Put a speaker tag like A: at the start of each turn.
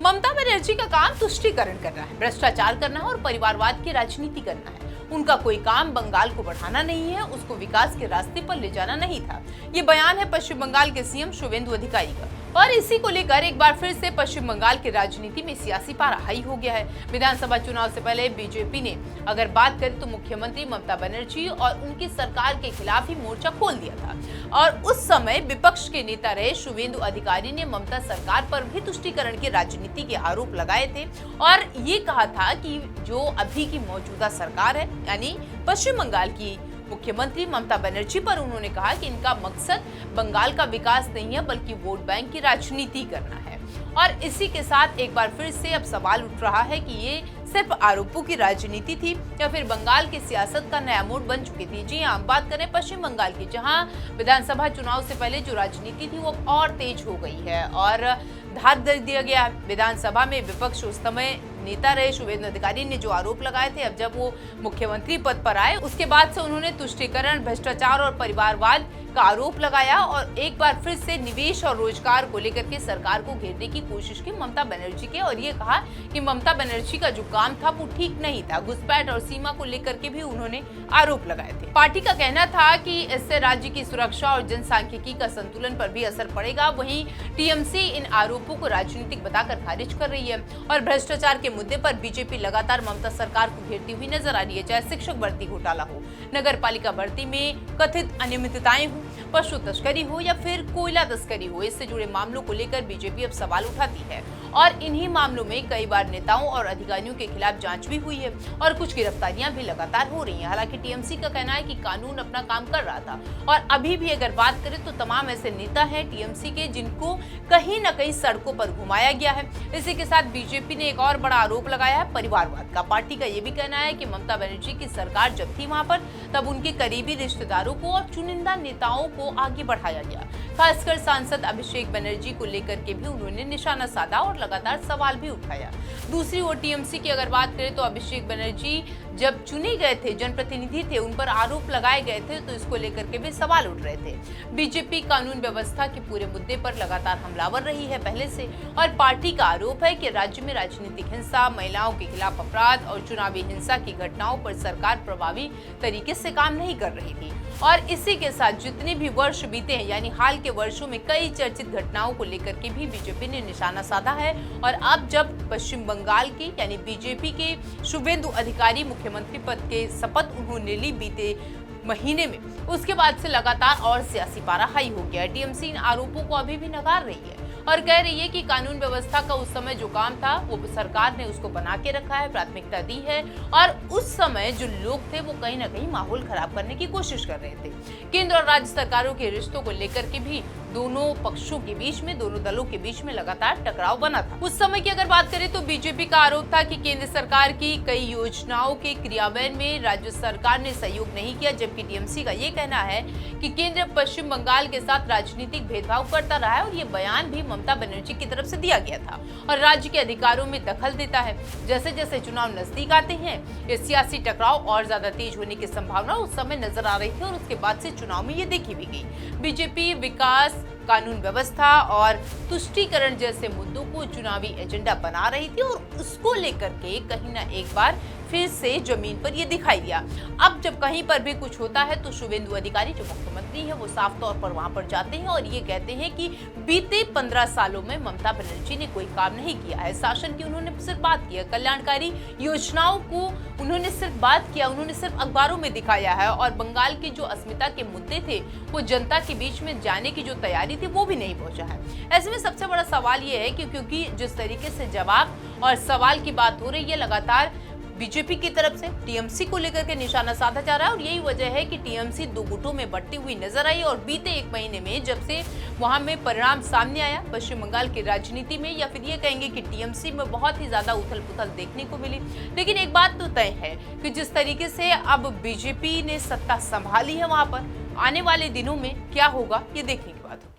A: ममता बनर्जी का काम तुष्टीकरण करना है, भ्रष्टाचार करना है और परिवारवाद की राजनीति करना है। उनका कोई काम बंगाल को बढ़ाना नहीं है, उसको विकास के रास्ते पर ले जाना नहीं था। ये बयान है पश्चिम बंगाल के सीएम शुवेंदु अधिकारी का। और इसी को लेकर एक बार फिर से पश्चिम बंगाल की राजनीति में सियासी पारा हाई हो गया है। विधानसभा चुनाव से पहले बीजेपी ने अगर बात करें तो मुख्यमंत्री ममता बनर्जी और उनकी सरकार के खिलाफ ही मोर्चा खोल दिया था और उस समय विपक्ष के नेता रहे शुवेंदु अधिकारी ने ममता सरकार पर भी तुष्टीकरण की राजनीति के आरोप लगाए थे और ये कहा था कि जो अभी की मौजूदा सरकार है यानी पश्चिम बंगाल की मुख्यमंत्री ममता बनर्जी पर उन्होंने कहा कि इनका मकसद बंगाल का विकास नहीं है बल्कि वोट बैंक की राजनीति करना है। और इसी के साथ एक बार फिर से अब सवाल उठ रहा है कि ये सिर्फ आरोपों की राजनीति थी या फिर बंगाल की सियासत का नया मोड़ बन चुकी थी। जी हाँ, बात करें पश्चिम बंगाल की, जहां विधानसभा चुनाव से पहले जो राजनीति थी वो और तेज हो गई है और धार दे दिया गया। विधानसभा में विपक्ष उस समय नेता रहे शुवेंदु अधिकारी ने जो आरोप लगाए थे, अब जब वो मुख्यमंत्री पद पर आए उसके बाद से उन्होंने तुष्टीकरण, भ्रष्टाचार और परिवारवाद का आरोप लगाया और एक बार फिर से निवेश और रोजगार को लेकर के सरकार को घेरने की कोशिश की ममता बनर्जी के और ये कहा कि ममता बनर्जी का जो काम था वो ठीक नहीं था। घुसपैठ और सीमा को लेकर के भी उन्होंने आरोप लगाए थे। पार्टी का कहना था कि इससे राज्य की सुरक्षा और जनसांख्यिकी का संतुलन पर भी असर पड़ेगा। वहीं टीएमसी इन आरोपों को राजनीतिक बताकर खारिज कर रही है और भ्रष्टाचार के मुद्दे पर बीजेपी लगातार ममता सरकार को घेरती हुई नजर आ रही है। चाहे शिक्षक भर्ती घोटाला हो, नगर पालिका भर्ती में कथित अनियमितताएं हो, पशु तस्करी हो या फिर कोयला तस्करी हो, इससे जुड़े मामलों को लेकर बीजेपी अब सवाल उठाती है और इन्हीं मामलों में कई बार नेताओं और अधिकारियों के खिलाफ जांच भी हुई है और कुछ गिरफ्तारियां भी लगातार हो रही हैं। हालांकि टीएमसी का कहना है कि कानून अपना काम कर रहा था और अभी भी अगर बात करें तो तमाम ऐसे नेता हैं टीएमसी के जिनको कहीं न कहीं सड़कों पर घुमाया गया है। इसी के साथ बीजेपी ने एक और बड़ा आरोप लगाया है परिवारवाद का। पार्टी का ये भी कहना है कि ममता बनर्जी की सरकार जब थी वहां पर तब उनके करीबी रिश्तेदारों को और चुनिंदा नेताओं को आगे बढ़ाया गया। खासकर सांसद अभिषेक बनर्जी को लेकर के भी उन्होंने निशाना साधा और लगातार सवाल भी उठाया। दूसरी ओर टीएमसी की अगर बात करें तो अभिषेक बनर्जी जब चुने गए थे, जनप्रतिनिधि थे, उन पर आरोप लगाए गए थे तो इसको लेकर के भी सवाल उठ रहे थे। बीजेपी कानून व्यवस्था के पूरे मुद्दे पर लगातार हमलावर रही है पहले से और पार्टी का आरोप है कि राज्य में राजनीतिक हिंसा, महिलाओं के खिलाफ अपराध और चुनावी हिंसा की घटनाओं पर सरकार प्रभावी तरीके से काम नहीं कर रही थी। और इसी के साथ जितने भी वर्ष बीते हैं यानी हाल के वर्षों में कई चर्चित घटनाओं को लेकर के भी बीजेपी ने निशाना साधा है और अब जब पश्चिम बंगाल की यानी बीजेपी के शुवेंदु अधिकारी मुख्यमंत्री पद के शपथ उन्होंने ली बीते महीने में, उसके बाद से लगातार और सियासी पारा हाई हो गया है। टीएमसी इन आरोपों को अभी भी नकार रही है और कह रही है कि कानून व्यवस्था का उस समय जो काम था वो सरकार ने उसको बना के रखा है, प्राथमिकता दी है और उस समय जो लोग थे वो कहीं ना कहीं माहौल खराब करने की कोशिश कर रहे थे। केंद्र और राज्य सरकारों के रिश्तों को लेकर के भी दोनों पक्षों के बीच में, दोनों दलों के बीच में लगातार टकराव बना था। उस समय की अगर बात करें तो बीजेपी का आरोप था कि केंद्र सरकार की कई योजनाओं के क्रियान्वयन में राज्य सरकार ने सहयोग नहीं किया, जबकि टीएमसी का ये कहना है कि केंद्र पश्चिम बंगाल के साथ राजनीतिक भेदभाव करता रहा है और ये बयान भी ममता बनर्जी की तरफ से दिया गया था और राज्य के अधिकारों में दखल देता है। जैसे जैसे चुनाव नजदीक आते हैं ये सियासी टकराव और ज्यादा तेज होने की संभावना उस समय नजर आ रही थी और उसके बाद से चुनाव में ये देखी भी गई। बीजेपी विकास, कानून व्यवस्था और तुष्टीकरण जैसे मुद्दों को चुनावी एजेंडा बना रही थी और उसको लेकर के कहीं ना एक बार फिर से जमीन पर ये दिखाई दिया। अब जब कहीं पर भी कुछ होता है तो शुवेंदु अधिकारी जो मुख्यमंत्री है वो साफ तौर पर वहां पर जाते हैं और ये कहते हैं कि बीते 15 सालों में ममता बनर्जी ने कोई काम नहीं किया है। शासन की उन्होंने सिर्फ बात की है, कल्याणकारी योजनाओं को उन्होंने सिर्फ बात किया, उन्होंने सिर्फ अखबारों में दिखाया है और बंगाल के जो अस्मिता के मुद्दे थे वो जनता के बीच में जाने की जो तैयारी थी वो भी नहीं पहुंचा है। ऐसे में सबसे बड़ा सवाल ये है कि क्योंकि जिस तरीके से जवाब और सवाल की बात हो रही है लगातार बीजेपी की तरफ से टीएमसी को लेकर के निशाना साधा जा रहा है और यही वजह है कि टीएमसी दो गुटों में बंटी हुई नजर आई और बीते एक महीने में जब से वहां में परिणाम सामने आया पश्चिम बंगाल की राजनीति में, या फिर ये कहेंगे कि टीएमसी में बहुत ही ज्यादा उथल पुथल देखने को मिली। लेकिन एक बात तो तय है कि जिस तरीके से अब बीजेपी ने सत्ता संभाली है वहां पर आने वाले दिनों में क्या होगा ये देखने की बात।